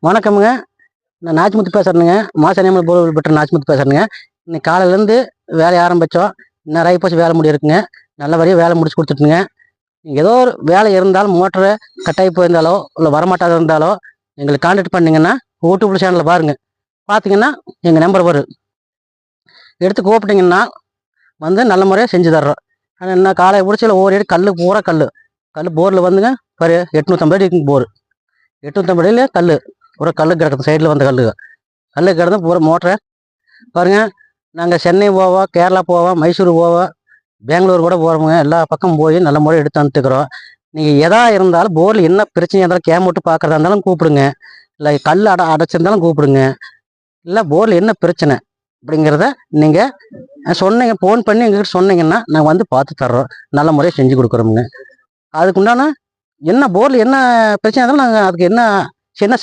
வணக்கமுங்க. நான் நாச்சிமுத்து பேசுறேனுங்க. மாசாணியம்மன் போர் பெற்ற நாச்சிமுத்து பேசுறேனுங்க. இன்னைக்கு காலையிலேருந்து வேலையை ஆரம்பித்தோம். இன்னும் ஆகிப்போச்சு வேலை முடியிருக்குங்க. நல்லபடியாக வேலை முடிச்சு கொடுத்துட்டுங்க. ஏதோ ஒரு வேலை இருந்தாலும் மோட்டரு கட்டாயி போயிருந்தாலோ இல்லை வரமாட்டாத இருந்தாலோ எங்களுக்கு கான்டாக்ட் பண்ணிங்கன்னா யூடியூப் சேனலில் பாருங்கள். பார்த்தீங்கன்னா எங்கள் நம்பர் வரும். எடுத்து கூப்பிட்டிங்கன்னா வந்து நல்ல முறையாக செஞ்சு தர்றோம். ஆனால் என்ன காலை பிடிச்சல ஒவ்வொரு அடி கல் பூரா கல் போரில் வந்துங்க ஒரு 850 அடி இருக்குங்க போர். 850 அடியில் கல் பூரா கல் கிடக்குது. சைடில் வந்த கல் கிடந்து பூரா மோட்டரை பாருங்கள். நாங்கள் சென்னை போவோம், கேரளா போவோம், மைசூர் போவோம், பெங்களூர் கூட போகிறோமுங்க. எல்லா பக்கம் போய் நல்ல முறை எடுத்து வந்துட்டுக்கிறோம். நீங்கள் எதா இருந்தாலும் போரில் என்ன பிரச்சனையாக இருந்தாலும் கேம் விட்டு பார்க்குறதா இருந்தாலும் கூப்பிடுங்க. இல்லை கல் அடைச்சிருந்தாலும் கூப்பிடுங்க. இல்லை போரில் என்ன பிரச்சனை அப்படிங்கிறத நீங்கள் சொன்னீங்க, ஃபோன் பண்ணி எங்ககிட்ட சொன்னீங்கன்னா நாங்கள் வந்து பார்த்து தர்றோம். நல்ல முறையாக செஞ்சு கொடுக்குறோமுங்க. அதுக்குண்டான என்ன போரில் என்ன பிரச்சனை இருந்தாலும் நாங்கள் அதுக்கு என்ன செய்யலாம்